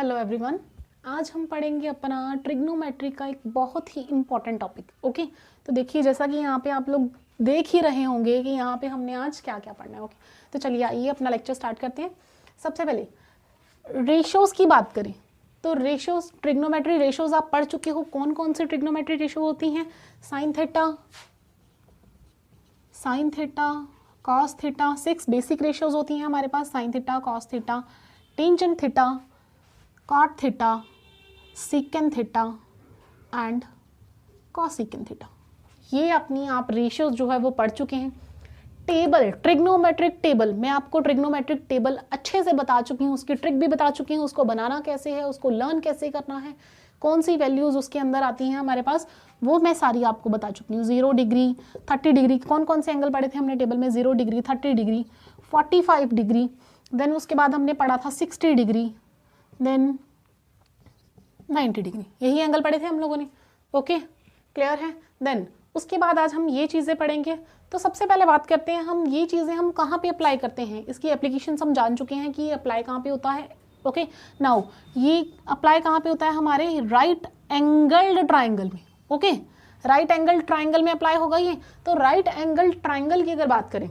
Hello everyone, आज हम पढ़ेंगे अपना ट्रिग्नोमेट्री का एक बहुत ही इम्पॉर्टेंट टॉपिक। ओके, तो देखिए जैसा कि यहाँ पे आप लोग देख ही रहे होंगे कि यहाँ पे हमने आज क्या क्या पढ़ना है। ओके, तो चलिए आइए अपना लेक्चर स्टार्ट करते हैं। सबसे पहले रेशोज़ की बात करें तो रेशोज़, ट्रिग्नोमेट्री रेशोज़ आप पढ़ चुके हो। कौन कौन से ट्रिग्नोमेट्री रेशो होती हैं? Sine theta, cos theta. 6 basic ratios होती हैं हमारे पास, sine theta, cos theta, tangent theta, cot theta, secant theta and cosecant theta. ये अपनी आप रेशियोज जो है वो पढ़ चुके हैं। टेबल, ट्रिग्नोमेट्रिक टेबल, मैं आपको ट्रिग्नोमेट्रिक टेबल अच्छे से बता चुकी हूँ, उसकी ट्रिक भी बता चुकी हूँ, उसको बनाना कैसे है, उसको लर्न कैसे करना है, कौन सी वैल्यूज उसके अंदर आती हैं हमारे पास, वो मैं सारी आपको बता चुकी हूँ। 0 डिग्री, 30 डिग्री, कौन कौन से एंगल पढ़े थे हमने टेबल में? 0 डिग्री, 30 डिग्री, 45 डिग्री, देन उसके बाद हमने पढ़ा था 60 डिग्री, देन 90 डिग्री। यही एंगल पढ़े थे हम लोगों ने। ओके, क्लियर है? देन उसके बाद आज हम ये चीज़ें पढ़ेंगे। तो सबसे पहले बात करते हैं हम ये चीज़ें हम कहाँ पे अप्लाई करते हैं। इसकी एप्लीकेशन हम जान चुके हैं कि ये अप्लाई कहाँ पे होता है। ओके, नाउ ये अप्लाई कहाँ पे होता है? हमारे राइट एंगल्ड ट्राइंगल में। ओके, राइट एंगल ट्राइंगल में अप्लाई होगा ये। तो राइट एंगल ट्राइंगल की अगर बात करें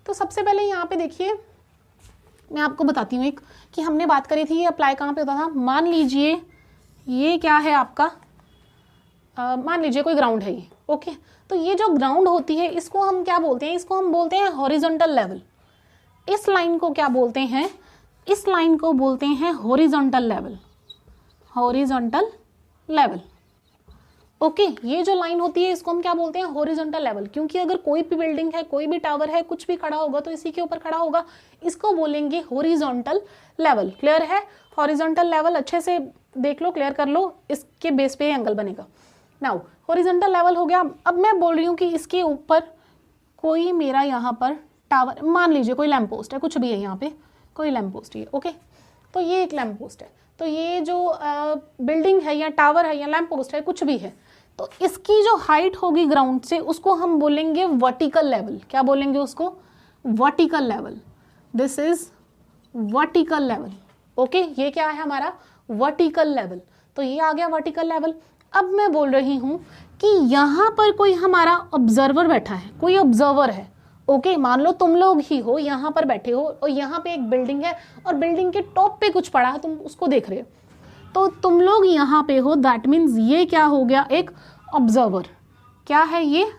तो सबसे पहले यहाँ पे देखिए, मैं आपको बताती हूँ एक कि हमने बात करी थी ये अप्लाई कहाँ पे होता था। मान लीजिए ये क्या है आपका, मान लीजिए कोई ग्राउंड है ये। ओके, तो ये जो ग्राउंड होती है इसको हम क्या बोलते हैं? इसको हम बोलते हैं हॉरिजॉन्टल लेवल। इस लाइन को क्या बोलते हैं? इस लाइन को बोलते हैं horizontal level. Horizontal level. Okay, ये जो लाइन होती है इसको हम क्या बोलते हैं? Horizontal level. क्योंकि अगर कोई भी बिल्डिंग है, कोई भी टावर है, कुछ भी खड़ा होगा तो इसी के ऊपर खड़ा होगा, इसको बोलेंगे हॉरिजॉन्टल लेवल। क्लियर है? हॉरिजॉन्टल लेवल अच्छे से देख लो, क्लियर कर लो, इसके बेस पे एंगल बनेगा। नाउ हॉरिजॉन्टल लेवल हो गया। अब मैं बोल रही हूँ कि इसके ऊपर कोई मेरा यहाँ पर टावर, मान लीजिए कोई लैंप पोस्ट है, कुछ भी है यहाँ पे, कोई लैंप पोस्ट है। ओके, तो ये एक लैंप पोस्ट है। तो ये जो बिल्डिंग है या टावर है या लैंप पोस्ट है, कुछ भी है, तो इसकी जो हाइट होगी ग्राउंड से उसको हम बोलेंगे वर्टिकल लेवल। क्या बोलेंगे उसको? Vertical level. This is vertical level. Okay, ये क्या है हमारा? Vertical level. तो ये आ गया वर्टिकल लेवल। अब मैं बोल रही हूं कि यहाँ पर कोई हमारा ऑब्जर्वर बैठा है, कोई ऑब्जर्वर है। ओके, मान लो तुम लोग ही हो, यहाँ पर बैठे हो और यहाँ पे एक बिल्डिंग है और बिल्डिंग के टॉप पे कुछ पड़ा है, तुम उसको देख रहे हो, तो तुम लोग यहाँ पे हो। दैट मीन्स ये क्या हो गया? एक ऑब्जर्वर। क्या है ये?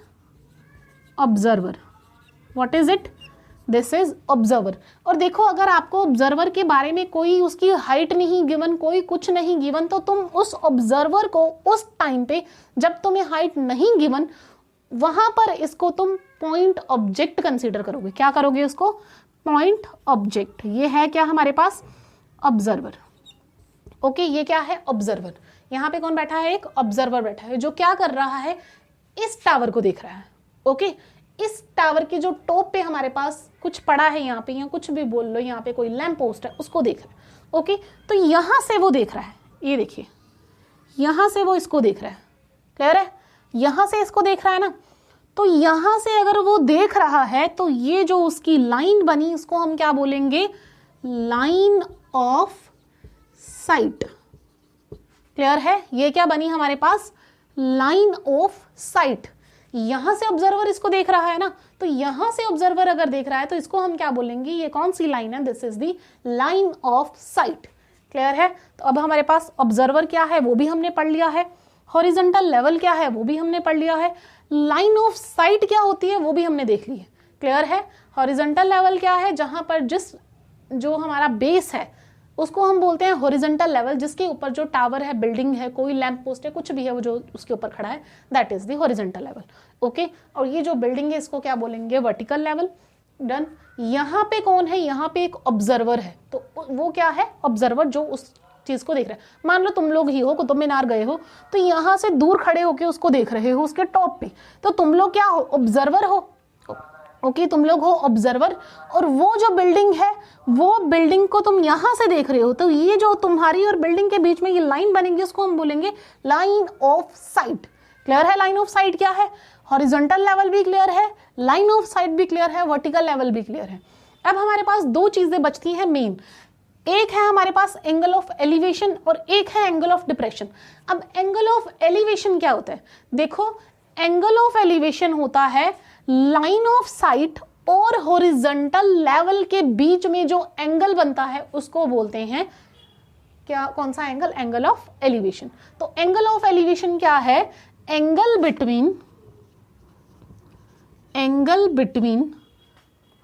Observer. What is it? This is observer. और देखो, अगर आपको ऑब्जर्वर के बारे में कोई उसकी हाइट नहीं गिवन, कोई कुछ नहीं गिवन, तो तुम उस ऑब्जर्वर को उस टाइम पे जब तुम्हें हाइट नहीं गिवन, वहां पर इसको तुम पॉइंट ऑब्जेक्ट कंसीडर करोगे। क्या करोगे उसको? Point object. ये है क्या हमारे पास? ऑब्जर्वर। ओके, ये क्या है? ऑब्जर्वर। यहाँ पे कौन बैठा है? एक ऑब्जर्वर बैठा है जो क्या कर रहा है? इस टावर को देख रहा है। ओके, इस टावर के जो टॉप पे हमारे पास कुछ पड़ा है यहाँ पे, या कुछ भी बोल लो, यहाँ पे कोई लैंप पोस्ट है, उसको देख रहा है। ओके, तो यहां से वो देख रहा है, ये देखिए, यहां से वो इसको देख रहा है। क्लियर है? यहां से इसको देख रहा है ना, तो यहां से अगर वो देख रहा है तो ये जो उसकी लाइन बनी, इसको हम क्या बोलेंगे? Line of site. क्लियर है? ये क्या बनी हमारे पास? Line of site. यहां से ऑब्जर्वर इसको देख रहा है ना, तो यहां से ऑब्जर्वर अगर देख रहा है तो इसको हम क्या बोलेंगे? ये कौन सी लाइन है? This is the line of site. Clear है? तो अब हमारे पास ऑब्जर्वर क्या है वो भी हमने पढ़ लिया है, हॉरिजॉन्टल लेवल क्या है वो भी हमने पढ़ लिया है, लाइन ऑफ साइट क्या होती है वो भी हमने देख ली है। क्लियर है? हॉरिजॉन्टल लेवल क्या है? जहां पर जो हमारा बेस है उसको हम बोलते हैं हॉरिजॉन्टल लेवल, जिसके ऊपर जो टावर है, बिल्डिंग है, कोई लैंप पोस्ट है, कुछ भी है, वो जो उसके ऊपर खड़ा है, that is the horizontal level. Okay, और ये जो बिल्डिंग है इसको क्या बोलेंगे? Vertical level. डन। यहाँ पे कौन है? यहाँ पे एक ऑब्जर्वर है, तो वो क्या है? ऑब्जर्वर, जो उस चीज को देख रहे हैं। मान लो तुम लोग ही हो, कुतुब मीनार गए हो, तो यहाँ से दूर खड़े होके उसको देख रहे हो, उसके टॉप पे, तो तुम लोग क्या हो? ऑब्जर्वर हो। ओके, तुम लोग हो ऑब्जर्वर, और वो जो बिल्डिंग है, वो बिल्डिंग को तुम यहां से देख रहे हो, तो ये जो तुम्हारी और बिल्डिंग के बीच में ये लाइन बनेगी, उसको हम बोलेंगे लाइन ऑफ साइट। क्लियर है? लाइन ऑफ साइट क्या है? हॉरिजॉन्टल लेवल भी क्लियर है, लाइन ऑफ साइट भी क्लियर है, वर्टिकल लेवल भी क्लियर है। अब हमारे पास दो चीजें बचती हैं मेन। एक है हमारे पास एंगल ऑफ एलिवेशन और एक है एंगल ऑफ डिप्रेशन। अब एंगल ऑफ एलिवेशन क्या होता है? देखो, एंगल ऑफ एलिवेशन होता है लाइन ऑफ साइट और हॉरिजॉन्टल लेवल के बीच में जो एंगल बनता है उसको बोलते हैं क्या? कौन सा एंगल? Angle of elevation. तो एंगल ऑफ एलिवेशन क्या है? Angle between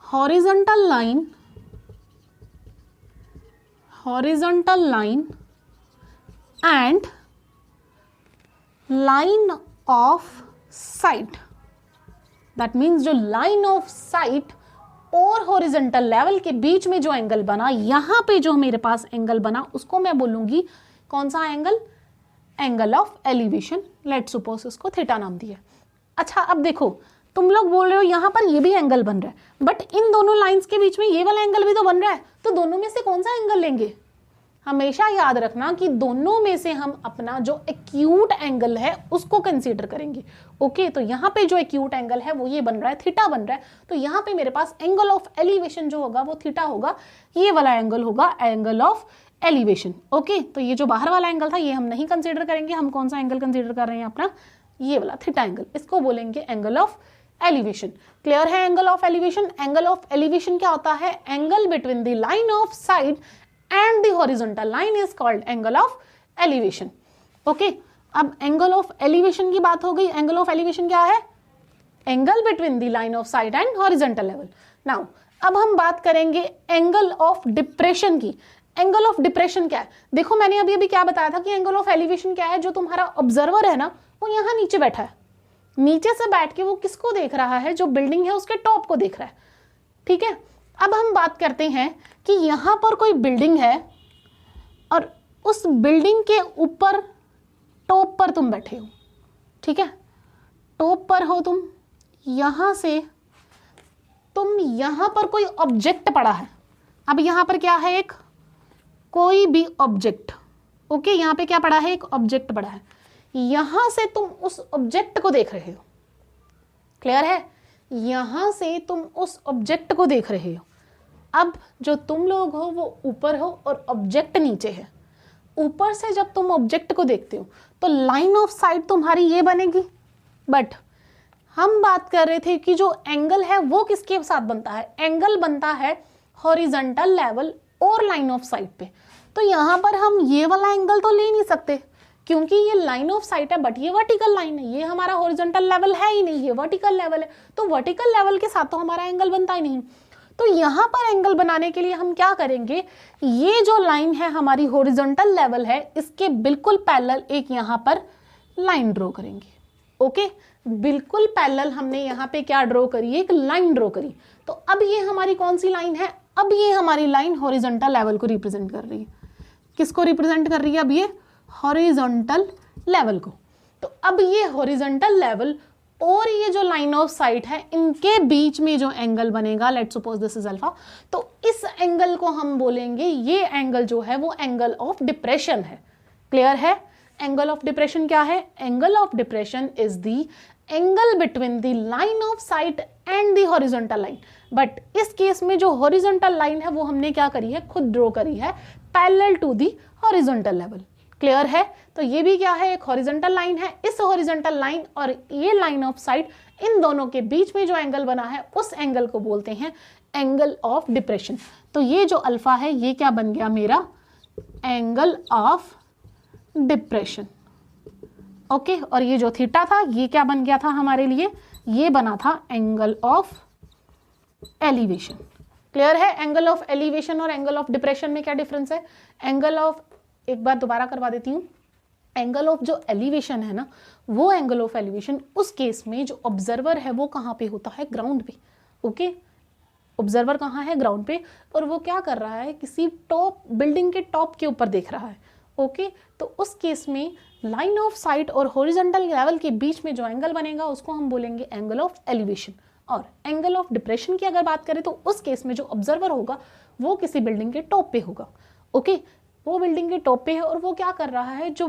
horizontal line and line of site. That means जो लाइन ऑफ साइट और हॉरिजॉन्टल लेवल के बीच में जो एंगल बना, यहां पे जो मेरे पास एंगल बना उसको मैं बोलूंगी कौन सा angle? Angle of elevation. Let suppose इसको थीटा नाम दिया। अच्छा, अब देखो, तुम लोग बोल रहे हो यहां पर ये भी एंगल बन रहा है, बट इन दोनों लाइंस के बीच में ये वाला एंगल भी तो बन रहा है, तो दोनों में से कौन सा एंगल लेंगे? हमेशा याद रखना कि दोनों में से हम अपना जो एक्यूट एंगल है उसको कंसीडर करेंगे। ओके, तो यहाँ पे जो एक्यूट एंगल है वो ये बन रहा है, थीटा बन रहा है, तो यहाँ पे मेरे पास एंगल ऑफ एलिवेशन जो होगा वो थीटा होगा। ये वाला एंगल होगा एंगल ऑफ एलिवेशन। ओके, तो ये जो बाहर वाला एंगल था ये हम नहीं कंसीडर करेंगे। हम कौन सा एंगल कंसीडर कर रहे हैं? अपना ये वाला थीटा एंगल, इसको बोलेंगे एंगल ऑफ एलिवेशन। क्लियर है? Angle of elevation. Angle of elevation क्या होता है? Angle between the line of site and the horizontal line is called angle of elevation. Okay, अब angle of elevation की बात हो गई। angle of elevation क्या है? angle between the line of sight and horizontal level. Now, अब हम बात करेंगे angle of depression की। angle of depression क्या है? देखो, मैंने अभी क्या बताया था कि angle of elevation क्या है? जो तुम्हारा ऑब्जर्वर है ना, वो यहाँ नीचे बैठा है, नीचे से बैठ के वो किसको देख रहा है? जो बिल्डिंग है उसके टॉप को देख रहा है। ठीक है, अब हम बात करते हैं कि यहां पर कोई बिल्डिंग है और उस बिल्डिंग के ऊपर टॉप पर तुम बैठे हो। ठीक है, टॉप पर हो तुम, यहां से तुम, यहां पर कोई ऑब्जेक्ट पड़ा है। अब यहां पर क्या है? एक कोई भी ऑब्जेक्ट। ओके, यहां पे क्या पड़ा है? एक ऑब्जेक्ट पड़ा है। यहां से तुम उस ऑब्जेक्ट को देख रहे हो। क्लियर है? यहां से तुम उस ऑब्जेक्ट को देख रहे हो। अब जो तुम लोग हो वो ऊपर हो और ऑब्जेक्ट नीचे है। ऊपर से जब तुम ऑब्जेक्ट को देखते हो तो लाइन ऑफ साइट तुम्हारी ये बनेगी, बट हम बात कर रहे थे कि जो एंगल है वो किसके साथ बनता है? एंगल बनता है हॉरिजॉन्टल लेवल और लाइन ऑफ साइट पे। तो यहां पर हम ये वाला एंगल तो ले नहीं सकते क्योंकि ये लाइन ऑफ साइट है, बट ये वर्टिकल लाइन है, ये हमारा हॉरिजॉन्टल लेवल है ही नहीं, ये वर्टिकल लेवल है, तो वर्टिकल लेवल के साथ तो हमारा एंगल बनता ही नहीं। तो यहां पर एंगल बनाने के लिए हम क्या करेंगे? ये जो लाइन है हमारी हॉरिजॉन्टल लेवल है, इसके बिल्कुल पैरेलल एक यहां पर लाइन ड्रॉ करेंगे। ओके, बिल्कुल पैरेलल हमने यहां पे क्या ड्रॉ करी? एक लाइन ड्रॉ करी। तो अब ये हमारी कौन सी लाइन है? अब ये हमारी लाइन हॉरिजॉन्टल लेवल को रिप्रेजेंट कर रही है। किसको रिप्रेजेंट कर रही है? अब ये हॉरिजॉन्टल लेवल को। तो अब ये हॉरिजॉन्टल लेवल और ये जो लाइन ऑफ साइट है, इनके बीच में जो एंगल बनेगा, let's suppose this is alpha, तो इस एंगल को हम बोलेंगे, ये एंगल जो है वो एंगल ऑफ डिप्रेशन है। क्लियर है? एंगल ऑफ डिप्रेशन क्या है? Angle of depression is the angle between the line of site and the horizontal line. But इस केस में जो हॉरिजॉन्टल लाइन है वो हमने क्या करी है? खुद ड्रॉ करी है parallel to the horizontal level. Clear है? तो ये भी क्या है? एक हॉरिजॉन्टल लाइन है। इस हॉरिजॉन्टल लाइन और ये लाइन ऑफ साइट, इन दोनों के बीच में जो एंगल बना है उस एंगल को बोलते हैं एंगल ऑफ डिप्रेशन। तो ये जो अल्फा है ये क्या बन गया? मेरा एंगल ऑफ डिप्रेशन। ओके, और ये जो थीटा था ये क्या बन गया था हमारे लिए? ये बना था एंगल ऑफ एलिवेशन। क्लियर है? एंगल ऑफ एलिवेशन और एंगल ऑफ डिप्रेशन में क्या डिफरेंस है? एंगल ऑफ, एक बार दोबारा करवा देती हूँ, एंगल ऑफ जो एलिवेशन है ना, वो एंगल ऑफ एलिवेशन उस केस में जो ऑब्जर्वर है वो कहाँ पे होता है? ग्राउंड पे। ओके, ऑब्जर्वर कहाँ है? ग्राउंड पे, और वो क्या कर रहा है? किसी टॉप, बिल्डिंग के टॉप के ऊपर देख रहा है। ओके, तो उस केस में लाइन ऑफ साइट और हॉरिजॉन्टल लेवल के बीच में जो एंगल बनेगा उसको हम बोलेंगे एंगल ऑफ एलिवेशन। और एंगल ऑफ डिप्रेशन की अगर बात करें तो उस केस में जो ऑब्जर्वर होगा वो किसी बिल्डिंग के टॉप पे होगा। ओके, वो बिल्डिंग के टॉप पे है और वो क्या कर रहा है, जो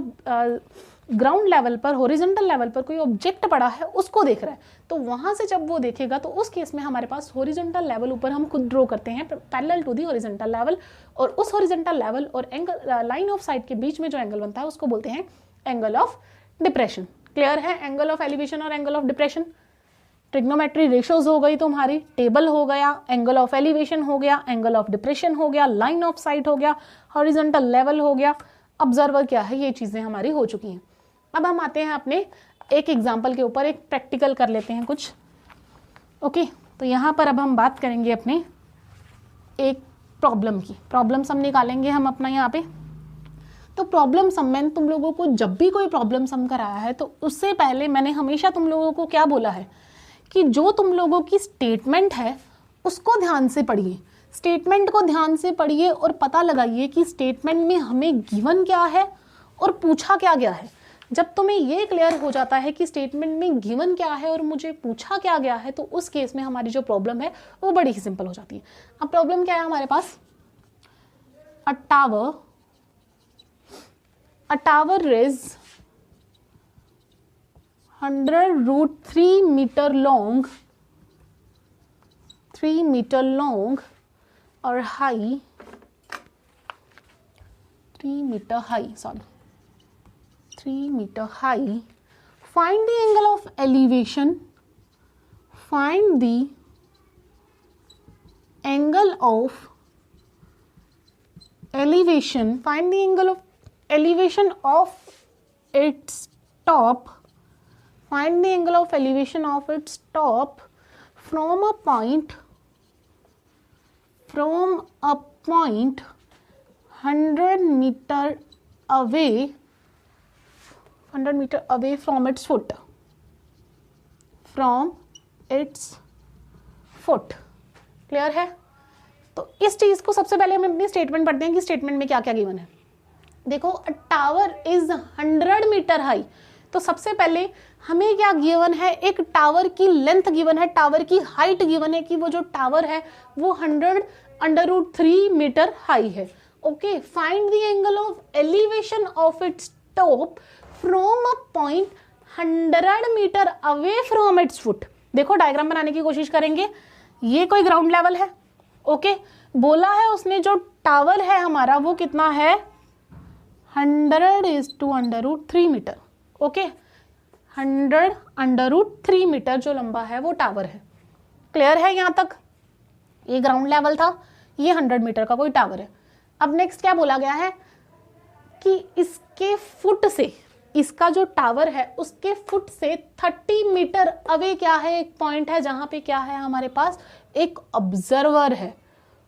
ग्राउंड लेवल पर, हॉरिजॉन्टल लेवल पर कोई ऑब्जेक्ट पड़ा है उसको देख रहा है। तो वहां से जब वो देखेगा तो उस केस में हमारे पास हॉरिजॉन्टल लेवल ऊपर हम खुद ड्रॉ करते हैं parallel to the horizontal level, और उस हॉरिजॉन्टल लेवल और एंगल लाइन ऑफ साइट के बीच में जो एंगल बनता है उसको बोलते हैं एंगल ऑफ डिप्रेशन। क्लियर है? एंगल ऑफ एलिवेशन और angle of depression. Trigonometry ratios हो गई तुम्हारी, टेबल हो गया, एंगल ऑफ एलिवेशन हो गया, एंगल ऑफ डिप्रेशन हो गया, लाइन ऑफ साइट हो गया, हॉरिजॉन्टल लेवल हो गया, ऑब्जर्वर क्या है, ये चीजें हमारी हो चुकी हैं। अब हम आते हैं अपने एक एग्जाम्पल के ऊपर, एक प्रैक्टिकल कर लेते हैं कुछ। ओके, तो यहाँ पर अब हम बात करेंगे अपने एक प्रॉब्लम की। प्रॉब्लम सम निकालेंगे हम अपना यहाँ पे। तो प्रॉब्लम सम में तुम लोगों को जब भी कोई प्रॉब्लम सम कराया है तो उससे पहले मैंने हमेशा तुम लोगों को क्या बोला है कि जो तुम लोगों की स्टेटमेंट है उसको ध्यान से पढ़िए, स्टेटमेंट को ध्यान से पढ़िए और पता लगाइए कि स्टेटमेंट में हमें गिवन क्या है और पूछा क्या गया है। जब तुम्हें ये क्लियर हो जाता है कि स्टेटमेंट में गिवन क्या है और मुझे पूछा क्या गया है, तो उस केस में हमारी जो प्रॉब्लम है वो बड़ी ही सिंपल हो जाती है। अब प्रॉब्लम क्या है हमारे पास, a tower is 100√3 meter long, 3 meter long or high, 3 meter high, sorry, 3 meter high. Find the angle of elevation. Find the angle of elevation. Find the angle of elevation of its top. Find the angle of elevation of its top from a point 100 meter away, 100 meter away from its foot. From its foot. Clear है? तो इस चीज को सबसे पहले हम अपनी statement पढ़ते हैं कि स्टेटमेंट में क्या क्या गिवन है। देखो, a tower is 100 meter high. तो सबसे पहले हमें क्या गिवन है, एक टावर की लेंथ गिवन है, टावर की हाइट गिवन है कि वो जो टावर है वो 100√3 मीटर हाई है। Okay, find the angle of elevation of its top from a point 100 meter away from its foot. देखो, डायग्राम बनाने की कोशिश करेंगे। ये कोई ग्राउंड लेवल है। ओके, बोला है उसने जो टावर है हमारा वो कितना है, 100/√3 मीटर। ओके, 100/√3 मीटर जो लंबा है वो टावर है। क्लियर है? यहां तक ये ग्राउंड लेवल था, ये 100 मीटर का कोई टावर है। अब नेक्स्ट क्या बोला गया है कि इसके फुट से, इसका जो टावर है उसके फुट से 30 मीटर अवे क्या है, एक पॉइंट है जहां पे क्या है हमारे पास, एक ऑब्जर्वर है।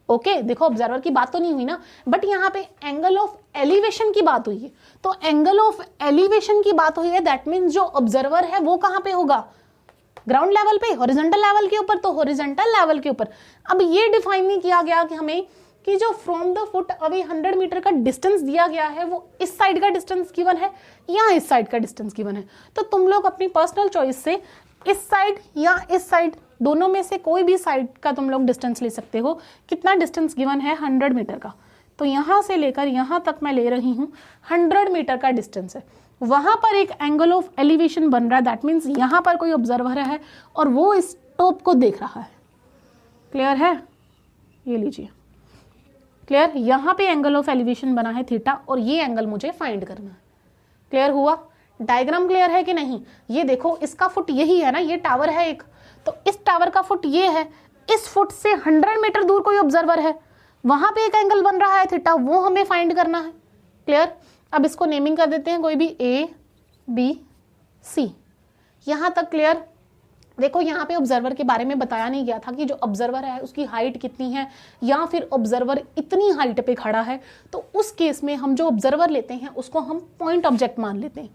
ओके, देखो ऑब्जर्वर की बात तो नहीं हुई ना, बट यहाँ पे एंगल ऑफ एलिवेशन की बात हुई है। तो एंगल ऑफ एलिवेशन की बात हुई है, दैट मीन्स जो ऑब्जर्वर है वो कहाँ पे होगा, ग्राउंड लेवल पे, हॉरिजॉन्टल लेवल के ऊपर। तो हॉरिजॉन्टल लेवल के ऊपर। अब ये डिफाइन नहीं किया गया कि हमें कि जो from the foot away 100 meter का डिस्टेंस दिया गया है वो इस साइड का डिस्टेंस गिवन है या इस साइड का डिस्टेंस गिवन है। तो तुम लोग अपनी पर्सनल चॉइस से इस साइड या इस साइड, दोनों में से कोई भी साइड का तुम लोग डिस्टेंस ले सकते हो। कितना डिस्टेंस गिवन है, 100 मीटर का। तो यहां से लेकर यहां तक मैं ले रही हूं 100 मीटर का डिस्टेंस है। वहां पर एक एंगल ऑफ एलिवेशन बन रहा है, दैट मीन्स यहां पर कोई ऑब्जर्वर है और वो इस टॉप को देख रहा है। क्लियर है? ये लीजिए, क्लियर? यहां पे एंगल ऑफ एलिवेशन बना है थीटा और ये एंगल मुझे फाइंड करना है। क्लियर हुआ? डायग्राम क्लियर है कि नहीं? ये देखो, इसका फुट यही है ना, ये टावर है एक, तो इस टावर का फुट ये है, इस फुट से 100 मीटर दूर कोई ऑब्जर्वर है, वहां पे एक एंगल बन रहा है थीटा, वो हमें फाइंड करना है। क्लियर? अब इसको नेमिंग कर देते हैं कोई भी, A B C। यहां तक क्लियर? देखो, यहाँ पे ऑब्जर्वर के बारे में बताया नहीं गया था कि जो ऑब्जर्वर है उसकी हाइट कितनी है, या फिर ऑब्जर्वर इतनी हाइट पे खड़ा है। तो उस केस में हम जो ऑब्जर्वर लेते हैं उसको हम पॉइंट ऑब्जेक्ट मान लेते हैं।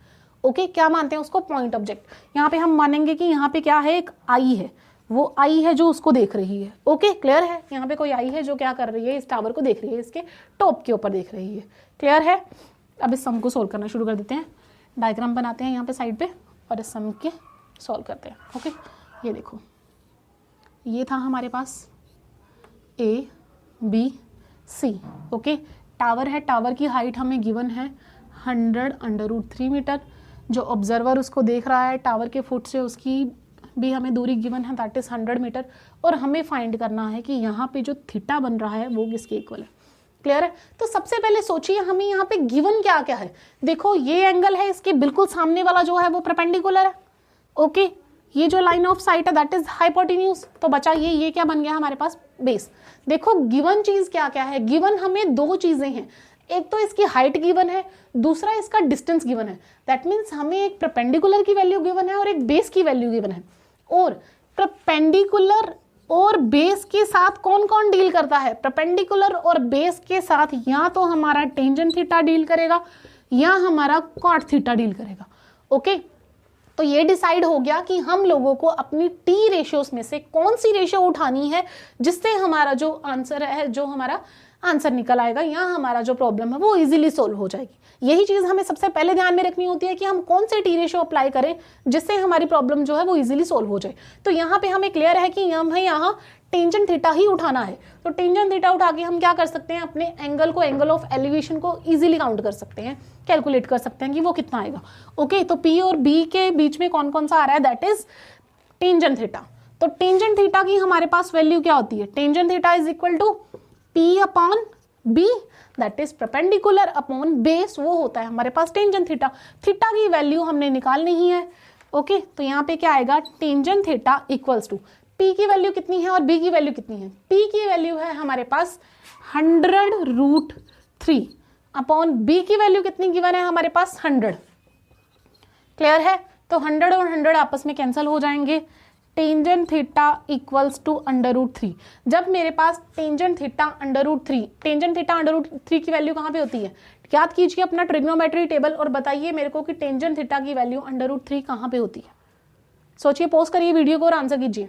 ओके, क्या मानते हैं उसको, पॉइंट ऑब्जेक्ट। यहाँ पे हम मानेंगे कि यहाँ पे क्या है, एक आई है, वो आई है जो उसको देख रही है। ओके, क्लियर है? यहाँ पे कोई आई है जो क्या कर रही है, इस टावर को देख रही है, इसके टॉप के ऊपर देख रही है। क्लियर है? अब इस सम को सोल्व करना शुरू कर देते हैं। डायग्राम बनाते हैं यहाँ पे साइड पे और इस सम के सॉल्व करते हैं। ओके, ये देखो, ये था हमारे पास A B C। Okay, tower है, टावर की हाइट हमें गिवन है 100√3 मीटर, जो ऑब्जर्वर उसको देख रहा है टावर के फुट से उसकी भी हमें दूरी गिवन है, दैट इज 100 मीटर। और हमें फाइंड करना है कि यहाँ पे जो थीटा बन रहा है वो किसके इक्वल है। क्लियर है? तो सबसे पहले सोचिए हमें यहाँ पे गिवन क्या क्या है। देखो ये एंगल है, इसके बिल्कुल सामने वाला जो है वो परपेंडिकुलर है। ओके, ये जो लाइन ऑफ साइट है दैट इज हाइपोटेन्यूज। तो बचा ये क्या बन गया हमारे पास, बेस। देखो गिवन चीज क्या क्या है, गिवन हमें दो चीजें हैं, एक तो इसकी हाइट गिवन है, दूसरा इसका डिस्टेंस गिवन है। दैट मीन्स हमें एक परपेंडिकुलर की वैल्यू गिवन है और एक बेस की वैल्यू गिवन है। और परपेंडिकुलर और बेस के साथ कौन कौन डील करता है, परपेंडिकुलर और बेस के साथ या तो हमारा टेंजेंट थीटा डील करेगा या हमारा कॉट थीटा डील करेगा। ओके, तो ये डिसाइड हो गया कि हम लोगों को अपनी टी रेशियोज में से कौन सी रेशियो उठानी है जिससे हमारा जो आंसर है, जो हमारा आंसर निकल आएगा या हमारा जो प्रॉब्लम है वो इजीली सोल्व हो जाएगी। यही चीज हमें सबसे पहले ध्यान में रखनी होती है कि हम कौन से टी रेशियो अप्लाई करें जिससे हमारी प्रॉब्लम जो है वो इजीली सोल्व हो जाए। तो यहाँ पे हमें क्लियर है कि हमें यहाँ टेंजेंट थीटा ही उठाना है। तो टेंजेंट थीटा उठा के हम क्या कर सकते हैं, अपने एंगल को, एंगल ऑफ एलिवेशन को इजीली काउंट कर सकते हैं, कैलकुलेट कर सकते हैं कि वो कितना आएगा। ओके, तो पी और बी के बीच में कौन कौन सा आ रहा है, दैट इज टेंजेंट थीटा। तो टेंजेंट थीटा की हमारे पास वैल्यू क्या होती है, tangent theta is equal to P upon B, that is perpendicular upon base, वो होता है हमारे पास टेंजेंट थीटा। थीटा की वैल्यू हमने निकालनी ही है। ओके, तो यहाँ पे क्या आएगा, tangent theta equals to P की वैल्यू कितनी है और बी की वैल्यू कितनी है। पी की वैल्यू है हमारे पास 100√3 अपॉन बी की वैल्यू कितनी गिवन है हमारे पास 100। क्लियर है? तो 100 और 100 आपस में कैंसिल हो जाएंगे। Tangent theta equals to √3। जब मेरे पास टेंजेंट थीटा √3, टेंजेंट थीटा √3 की वैल्यू कहाँ पे होती है, याद कीजिए अपना ट्रिग्नोमेट्री टेबल और बताइए मेरे को कि टेंजेंट थीटा की वैल्यू √3 कहाँ पे होती है। सोचिए, पॉज करिए वीडियो को और आंसर कीजिए।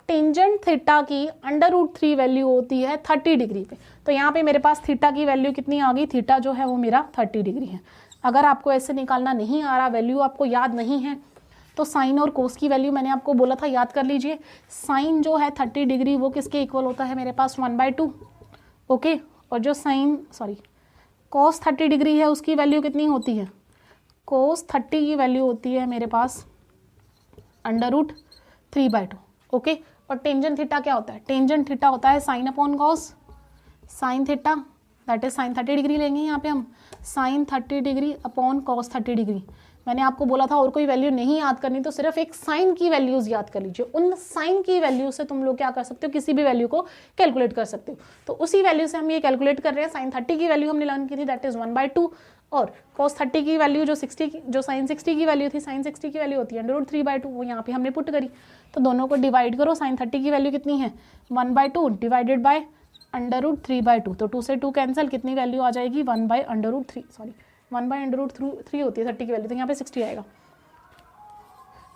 टेंजेंट थीटा की √3 वैल्यू होती है 30 डिग्री पे। तो यहाँ पे मेरे पास थीटा की वैल्यू कितनी आ गई, थीटा जो है वो मेरा 30 डिग्री है। अगर आपको ऐसे निकालना नहीं आ रहा, वैल्यू आपको याद नहीं है, तो साइन और कोस की वैल्यू मैंने आपको बोला था, याद कर लीजिए। साइन जो है 30 डिग्री वो किसके इक्वल होता है मेरे पास 1/2। ओके, और जो कोस 30 डिग्री है उसकी वैल्यू कितनी होती है, कोस 30 की वैल्यू होती है मेरे पास √3/2। ओके, और टेंजेंट थीटा क्या होता है, टेंजेंट थीटा होता है sine upon cos, sine theta that is sine 30 degree लेंगे यहाँ पे हम, sine 30 degree upon cos 30 degree. मैंने आपको बोला था और कोई वैल्यू नहीं याद करनी, तो सिर्फ एक साइन की वैल्यूज याद कर लीजिए। उन साइन की वैल्यू से तुम लोग क्या कर सकते हो, किसी भी वैल्यू को कैलकुलेट कर सकते हो। तो उसी वैल्यू से हम ये कैलकुलेट कर रहे हैं। साइन 30 की वैल्यू हमने लर्न की थी, दैट इज 1/2, और cos 30 की वैल्यू जो साइन 60 की वैल्यू थी, साइन 60 की वैल्यू होती है √3/2, वो यहाँ पे हमने पुट करी। तो दोनों को डिवाइड करो, साइन 30 की वैल्यू कितनी है 1/2 डिवाइडेड बाय √3/2, तो 2 से 2 कैंसिल, कितनी वैल्यू आ जाएगी 1/√3, सॉरी 1/√3 होती है 30 की वैल्यू, तो यहाँ पे 60 आएगा,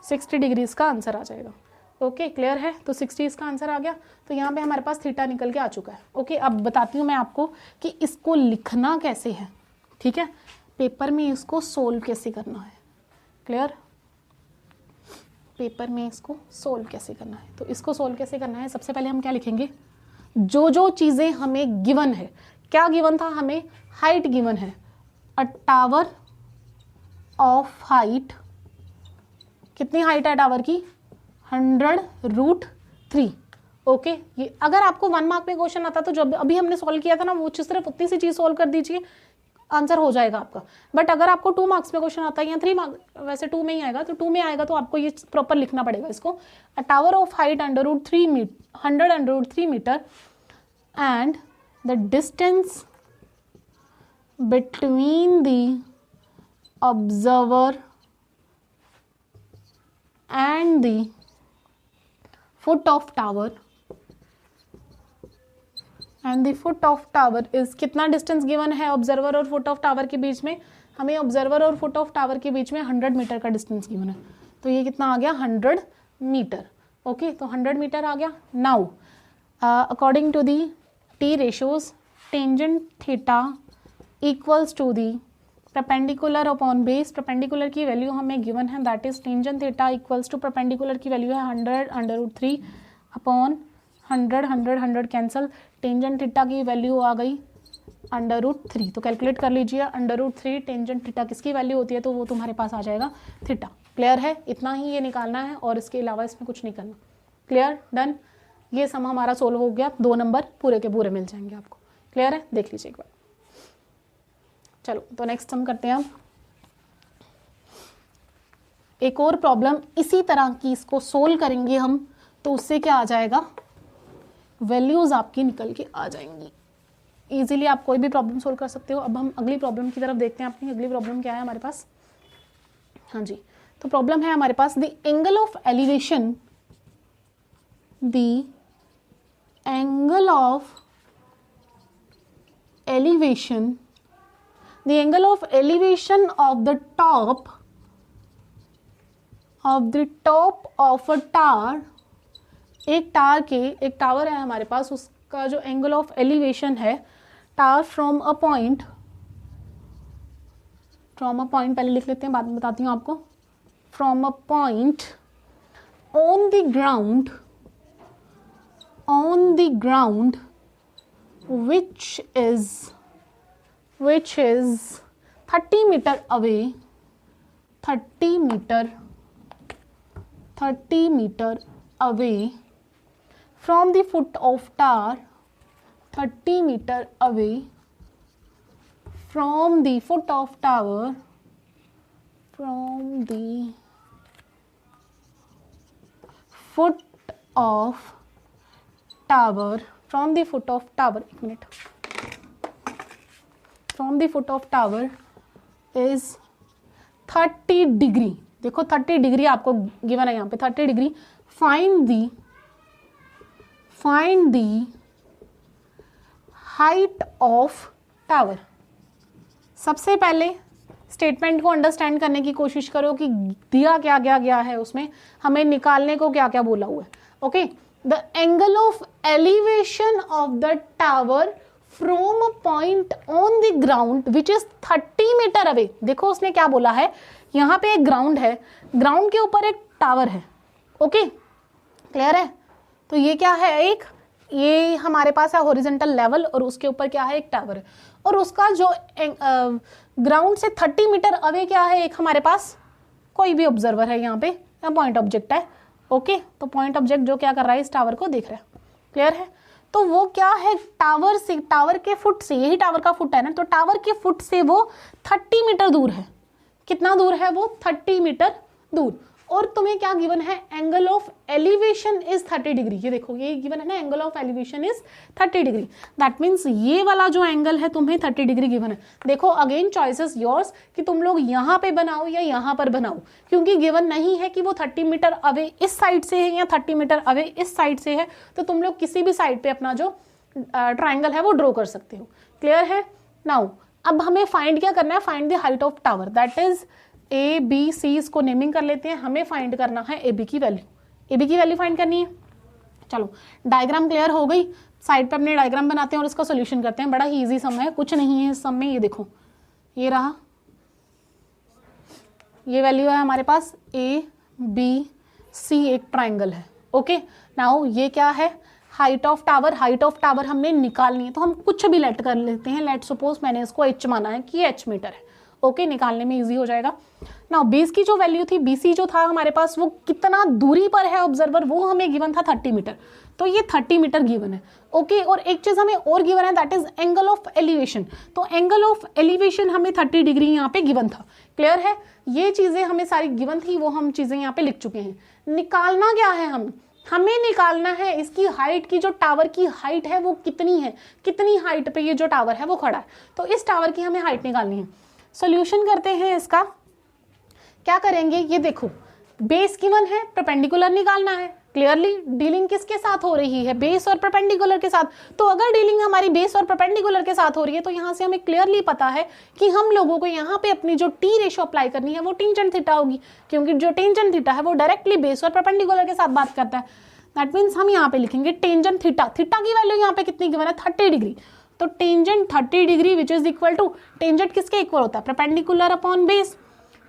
60 डिग्री इसका आंसर आ जाएगा। ओके, क्लियर है? तो 60 इसका आंसर आ गया। तो यहाँ पे हमारे पास थीटा निकल के आ चुका है। ओके, अब बताती हूँ मैं आपको कि इसको लिखना कैसे है। ठीक है, पेपर में इसको सोल्व कैसे करना है। क्लियर? पेपर में इसको सोल्व कैसे करना है, तो इसको सोल्व कैसे करना है, सबसे पहले हम क्या लिखेंगे, जो चीज़ें हमें गिवन है, क्या गिवन था हमें, हाइट गिवन है, अ टावर ऑफ हाइट, कितनी हाइट है टावर की 100√3। ओके, ये अगर आपको 1 मार्क में क्वेश्चन आता तो जब अभी हमने सॉल्व किया था ना, वो सिर्फ उतनी सी चीज सॉल्व कर दीजिए, आंसर हो जाएगा आपका। बट अगर आपको 2 मार्क्स में क्वेश्चन आता है या 3 मार्क्स, वैसे 2 में ही आएगा, तो 2 में आएगा तो आपको ये प्रॉपर लिखना पड़ेगा इसको, a tower of height 100√3 metre and the distance between the observer and the foot of tower is, कितना डिस्टेंस गिवन है ऑब्जर्वर और फुट ऑफ टावर के बीच में, हमें ऑब्जर्वर और फुट ऑफ टावर के बीच में 100 मीटर का डिस्टेंस गिवन है। तो ये कितना आ गया 100 मीटर। ओके, तो 100 मीटर आ गया। Now according to the T ratios, tangent theta equals to the perpendicular upon base, perpendicular की वैल्यू हमें गिवन है, that is tangent theta equals to perpendicular की वैल्यू है 100√3 अपॉन 100 कैंसल, टेंजेंट थीटा की value आ गई √3। तो कैलकुलेट कर लीजिए, √3 टेंजेंट थीटा किसकी वैल्यू होती है, तो वो तुम्हारे पास आ जाएगा थीटा। क्लियर है, इतना ही ये निकालना है और इसके अलावा इसमें कुछ नहीं करना। Clear, done. ये सम हमारा सोल्व हो गया, 2 नंबर पूरे के पूरे मिल जाएंगे आपको। क्लियर है, देख लीजिए एक बार। चलो तो नेक्स्ट सम करते हैं हम। एक और प्रॉब्लम इसी तरह की, इसको सोल्व करेंगे हम, तो उससे क्या आ जाएगा, वैल्यूज आपकी निकल के आ जाएंगी। इजीली आप कोई भी प्रॉब्लम सोल्व कर सकते हो। अब हम अगली प्रॉब्लम की तरफ देखते हैं। अपनी अगली प्रॉब्लम क्या है हमारे पास, हाँ जी, तो प्रॉब्लम है हमारे पास the angle of elevation, the angle of elevation, the angle of elevation of the top of a tower. एक टावर है हमारे पास, उसका जो एंगल ऑफ एलिवेशन है, टावर फ्रॉम अ पॉइंट, पहले लिख लेते हैं, बाद में बताती हूँ आपको। From a point on the ground which is 30 meter away, 30 meter away from the foot of tower, 30 meter away from the foot of tower, from the foot of tower, from the foot of tower, एक minute, from the foot of tower is 30 degree. देखो 30 degree आपको given है यहाँ पे, 30 degree. Find the height of tower. सबसे पहले statement को understand करने की कोशिश करो कि दिया क्या गया है, उसमें हमें निकालने को क्या क्या बोला हुआ है। Okay, the angle of elevation of the tower from a point on the ground which is 30 metre away. देखो उसने क्या बोला है, यहाँ पे एक ग्राउंड है, ग्राउंड के ऊपर एक टावर है। ओके, क्लियर है। तो ये क्या है, एक ये हमारे पास है हॉरिजॉन्टल लेवल और उसके ऊपर क्या है, एक टावर है। और उसका जो ग्राउंड से 30 मीटर अवे क्या है, एक हमारे पास कोई भी ऑब्जर्वर है यहाँ पे, या पॉइंट ऑब्जेक्ट है। ओके, तो पॉइंट ऑब्जेक्ट जो क्या कर रहा है, इस टावर को देख रहा है। क्लियर है। तो वो क्या है, टावर से, टावर के फुट से, यही टावर का फुट है ना, तो टावर के फुट से वो 30 मीटर दूर है। कितना दूर है वो, 30 मीटर दूर। और तुम्हें क्या गिवन है, angle of elevation is 30 degree. ये देखो ये गिवन है ना, angle of elevation is 30 degree. That means ये वाला जो एंगल है तुम्हें 30 डिग्री गिवन है। देखो अगेन चॉइसेस योर्स कि तुम लोग यहाँ पे बनाओ या यहाँ पर बनाओ, क्योंकि गिवन नहीं है कि वो 30 मीटर अवे इस साइड से है या 30 मीटर अवे इस साइड से है। तो तुम लोग किसी भी साइड पे अपना जो ट्राइंगल है वो ड्रॉ कर सकते हो। क्लियर है। नाउ अब हमें फाइंड क्या करना है, find the height of tower, that is A B C, इसको नेमिंग कर लेते हैं। हमें फाइंड करना है ए बी की वैल्यू, ए बी की वैल्यू फाइंड करनी है। चलो डायग्राम क्लियर हो गई, साइड पे अपने डायग्राम बनाते हैं और इसका सोल्यूशन करते हैं। बड़ा ही इजी सम है, कुछ नहीं है इस सम में। ये देखो ये रहा, ये वैल्यू है हमारे पास, ए बी सी एक ट्राइंगल है। ओके, नाउ ये क्या है, height of tower. Height of tower हमने निकालनी है, तो हम कुछ भी लेट कर लेते हैं। लेट सपोज मैंने इसको एच माना है कि एच मीटर है। ओके, निकालने में इजी हो जाएगा। नाउ बेस की जो वैल्यू थी, बीसी जो था हमारे पास, वो कितना दूरी पर है ऑब्जर्वर, वो हमें गिवन था 30 मीटर। तो ये 30 मीटर गिवन है। ओके, और एक चीज हमें और गिवन है, that is angle of elevation. तो एंगल ऑफ एलिवेशन हमें 30 डिग्री यहाँ पे गिवन था। क्लियर है। ये चीजें हमें सारी गिवन थी, वो हम चीजें यहाँ पे लिख चुके हैं। निकालना क्या है, हमें निकालना है इसकी हाइट की, जो टावर की हाइट है वो कितनी है, कितनी हाइट पे ये जो टावर है वो खड़ा है। तो इस टावर की हमें हाइट निकालनी है। सॉल्यूशन करते हैं इसका। क्या करेंगे, ये देखो बेस गिवन है, परपेंडिकुलर निकालना है। क्लियरली डीलिंग किसके साथ हो रही है, बेस और परपेंडिकुलर के साथ। तो अगर डीलिंग हमारी बेस और परपेंडिकुलर के साथ हो रही है, तो यहाँ से हमें क्लियरली पता है कि हम लोगों को यहाँ पे अपनी जो टी रेशो अप्लाई करनी है वो टेंजेंट थीटा होगी, क्योंकि जो टेंजेंट थीटा है वो डायरेक्टली बेस और परपेंडिकुलर के साथ बात करता है। दैट मीन्स हम यहाँ पे लिखेंगे टेंजेंट थीटा। थीटा की वैल्यू यहाँ पे कितनी गिवन है, 30 डिग्री। तो tangent 30 degree which is equal to, tangent किसके इक्वल होता है, परपेंडिकुलर अपॉन बेस।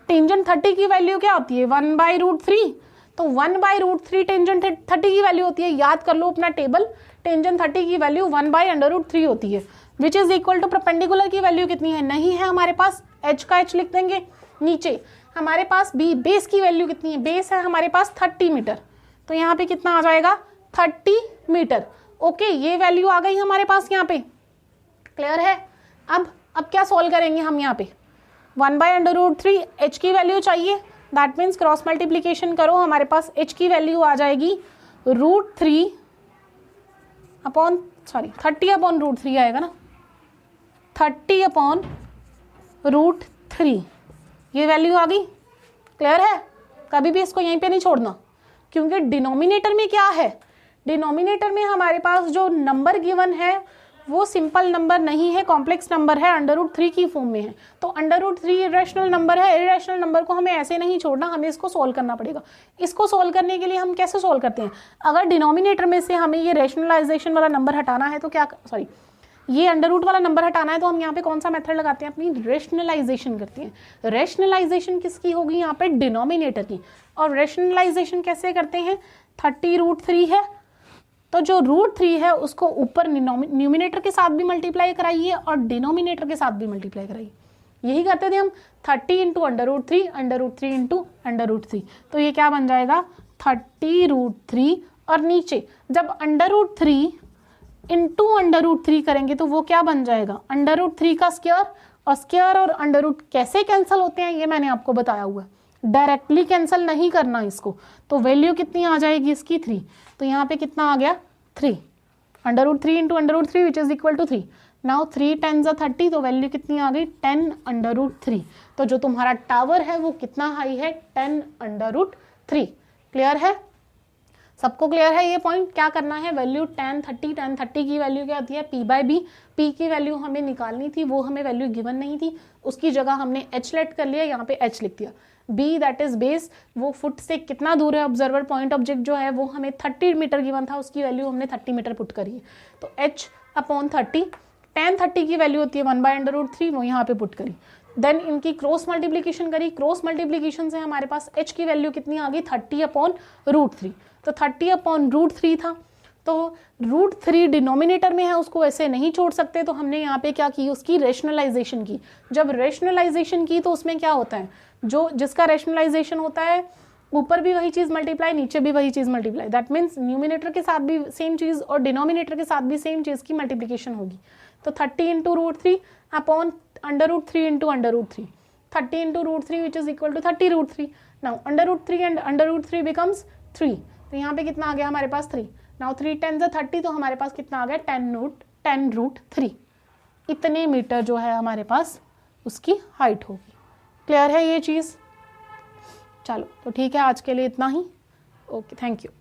टेंजेंट 30 की वैल्यू क्या होती है, 1/√3। तो 1/√3 टेंजेंट 30 की वैल्यू होती है। याद कर लो अपना टेबल, टेंजेंट 30 की वैल्यू 1/√3 होती है। Which is equal to perpendicular की वैल्यू कितनी है, नहीं है हमारे पास, h का h लिख देंगे। नीचे हमारे पास बी बेस की वैल्यू कितनी है, बेस है हमारे पास 30 मीटर, तो यहाँ पे कितना आ जाएगा 30 मीटर। ओके, ये वैल्यू आ गई हमारे पास यहाँ पे, क्लियर है। अब क्या सॉल्व करेंगे हम यहाँ पे, 1/√3 h की वैल्यू चाहिए, दैट मीन्स क्रॉस मल्टीप्लीकेशन करो, हमारे पास h की वैल्यू आ जाएगी √3 अपॉन 30/√3 आएगा ना, 30/√3 ये वैल्यू आ गई, क्लियर है। कभी भी इसको यहीं पे नहीं छोड़ना, क्योंकि डिनोमिनेटर में क्या है, डिनोमिनेटर में हमारे पास जो नंबर गिवन है वो सिंपल नंबर नहीं है, कॉम्प्लेक्स नंबर है, √3 की फॉर्म में है। तो √3 इरेशनल नंबर है, इरेशनल नंबर को हमें ऐसे नहीं छोड़ना, हमें इसको सोल्व करना पड़ेगा। इसको सोल्व करने के लिए हम कैसे सोल्व करते हैं, अगर डिनोमिनेटर में से हमें ये रेशनलाइजेशन वाला नंबर हटाना है तो क्या, सॉरी ये अंडर वाला नंबर हटाना है, तो हम यहाँ पे कौन सा मेथड लगाते हैं, अपनी रेशनलाइजेशन करते हैं। रेशनलाइजेशन किसकी होगी, यहाँ पे डिनोमिनेटर की। और रेशनलाइजेशन कैसे करते हैं, 30√3 है, तो जो √3 है उसको ऊपर न्यूमिनेटर के साथ भी मल्टीप्लाई कराइए और डिनोमिनेटर के साथ भी मल्टीप्लाई कराइए। यही करते थे हम, 30 इंटू √3, √3 इंटू √3, तो ये क्या बन जाएगा 30√3। और नीचे जब √3 इंटू √3 करेंगे तो वो क्या बन जाएगा, √3 का स्क्वायर, और स्क्वायर और अंडर कैसे कैंसिल होते हैं ये मैंने आपको बताया हुआ है, डायरेक्टली कैंसिल नहीं करना इसको। तो वैल्यू कितनी आ जाएगी इसकी 3, तो यहाँ पे कितना आ गया 3, √3 into √3 which is equal to 3। Now 3 10 30, तो वैल्यू कितनी आ गई 10 √3। तो जो तुम्हारा टावर है वो कितना हाई है, 10 √3। क्लियर है, सबको क्लियर है ये पॉइंट। क्या करना है, वैल्यू 10 30 की वैल्यू क्या होती है, p/b। p की वैल्यू हमें निकालनी थी, वो हमें वैल्यू गिवन नहीं थी, उसकी जगह हमने h लेट कर लिया, यहाँ पे h लिख दिया। b दैट इज बेस, वो फुट से कितना दूर है ऑब्जर्वर पॉइंट ऑब्जेक्ट जो है वो हमें 30 मीटर गिवन था, उसकी वैल्यू हमने 30 मीटर पुट करी है, तो h/30। 10 30 की वैल्यू होती है 1/√3, वो यहाँ पे पुट करी। देन इनकी क्रॉस मल्टीप्लीकेशन करी, क्रॉस मल्टीप्लीकेशन से हमारे पास h की वैल्यू कितनी आ गई 30/√3। तो 30/√3 था, तो √3 डिनोमिनेटर में है, उसको ऐसे नहीं छोड़ सकते, तो हमने यहाँ पे क्या की, उसकी रेशनलाइजेशन की। जब रेशनलाइजेशन की तो उसमें क्या होता है, जो जिसका रेशनलाइजेशन होता है ऊपर भी वही चीज़ मल्टीप्लाई, नीचे भी वही चीज़ मल्टीप्लाई, दैट मीन्स न्यूमिनेटर के साथ भी सेम चीज़ और डिनोमिनेटर के साथ भी सेम चीज़ की मल्टीप्लिकेशन होगी। तो 30 into √3 upon √3 into √3, 30 into √3 which is equal to 30√3। Now √3 and √3 becomes 3, तो यहाँ पे कितना आ गया हमारे पास 3। नाउ 3 10 30, तो हमारे पास कितना आ गया 10√3। इतने मीटर जो है हमारे पास उसकी हाइट होगी। क्लियर है ये चीज़, चलो तो ठीक है, आज के लिए इतना ही। Okay, thank you.